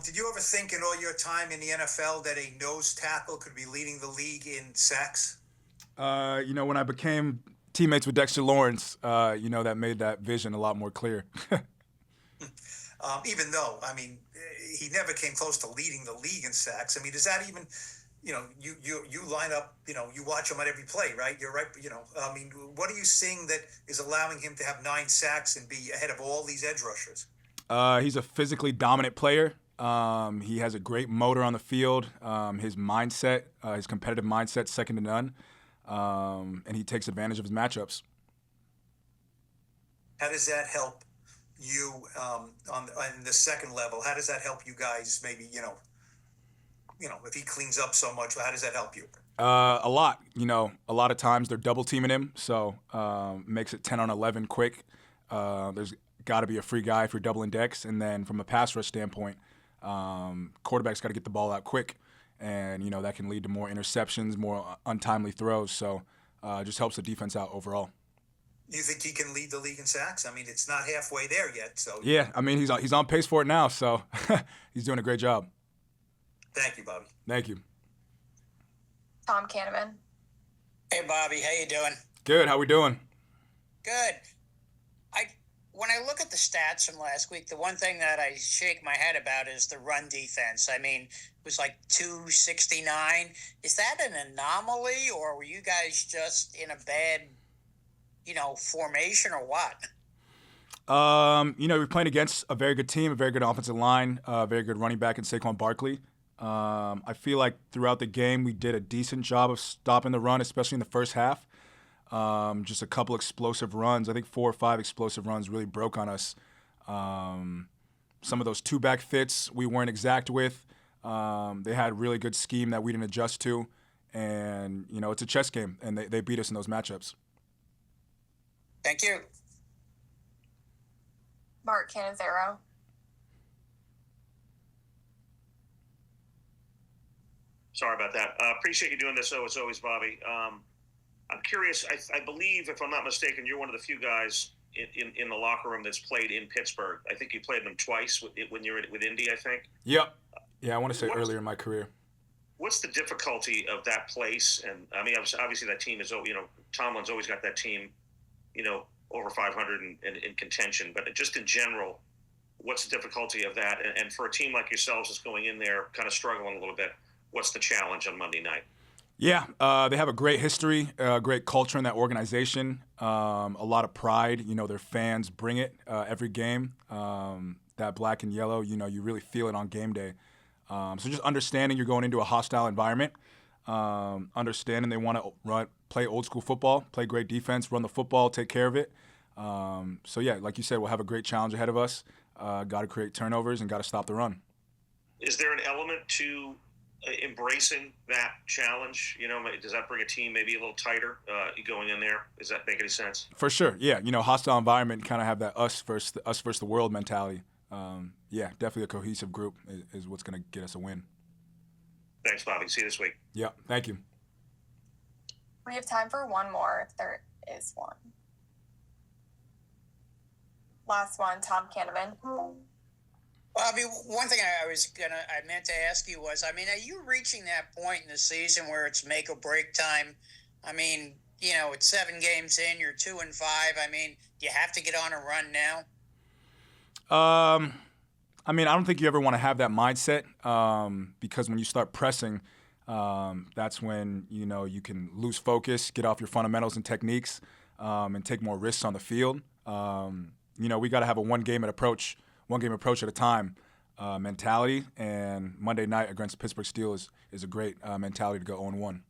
Did you ever think in all your time in the NFL that a nose tackle could be leading the league in sacks? When I became teammates with Dexter Lawrence, that made that vision a lot more clear. Even though, I mean, he never came close to leading the league in sacks. I mean, does that even, you line up, you watch him on every play, right? You're right. I mean, what are you seeing that is allowing him to have 9 sacks and be ahead of all these edge rushers? He's a physically dominant player. He has a great motor on the field. His mindset, his competitive mindset, second to none. And he takes advantage of his matchups. How does that help you on the second level? How does that help you guys? Maybe if he cleans up so much, how does that help you? A lot. A lot of times they're double teaming him, so makes it 10 on 11 quick. There's got to be a free guy if you're doubling Dex, and then from a pass rush standpoint, quarterback's got to get the ball out quick, and that can lead to more interceptions, more untimely throws. So it just helps the defense out overall. Do you think he can lead the league in sacks? I mean, it's not halfway there yet. So yeah, I mean he's on pace for it now, so he's doing a great job. Thank you, Bobby. Thank you. Tom Canavan. Hey, Bobby, how you doing? Good. How we doing? Good. When I look at the stats from last week, the one thing that I shake my head about is the run defense. I mean, it was like 269. Is that an anomaly, or were you guys just in a bad, formation, or what? We're playing against a very good team, a very good offensive line, a very good running back in Saquon Barkley. I feel like throughout the game we did a decent job of stopping the run, especially in the first half. Just a couple explosive runs. I think 4 or 5 explosive runs really broke on us. Some of those two-back fits we weren't exact with. They had a really good scheme that we didn't adjust to. And, it's a chess game, and they beat us in those matchups. Thank you. Mark Canizero. Sorry about that. Appreciate you doing this, as always, Bobby. I'm curious. I believe, if I'm not mistaken, you're one of the few guys in the locker room that's played in Pittsburgh. I think you played them twice when you were with Indy, I think. Yep. Yeah, I want to say earlier in my career. What's the difficulty of that place? And, I mean, obviously that team is, Tomlin's always got that team, over 500 in contention. But just in general, what's the difficulty of that? And for a team like yourselves that's going in there kind of struggling a little bit, what's the challenge on Monday night? Yeah, they have a great history, great culture in that organization, a lot of pride. Their fans bring it every game. That black and yellow, you really feel it on game day. So just understanding you're going into a hostile environment, understanding they want to play old school football, play great defense, run the football, take care of it. So yeah, like you said, we'll have a great challenge ahead of us. Got to create turnovers and got to stop the run. Is there an element to embracing that challenge? Does that bring a team maybe a little tighter going in there? Does that make any sense? For sure, yeah. Hostile environment, kind of have that us versus the world mentality. Yeah, definitely a cohesive group is what's going to get us a win. Thanks, Bobby. See you this week. Yeah, thank you. We have time for one more, if there is one. Last one, Tom Canavan. Bobby, one thing I meant to ask you was, are you reaching that point in the season where it's make or break time? It's 7 games in, you're 2-5. Do you have to get on a run now? I don't think you ever want to have that mindset because when you start pressing, that's when, you can lose focus, get off your fundamentals and techniques, and take more risks on the field. We got to have a one game approach at a time mentality, and Monday night against the Pittsburgh Steelers is a great mentality to go 0-1.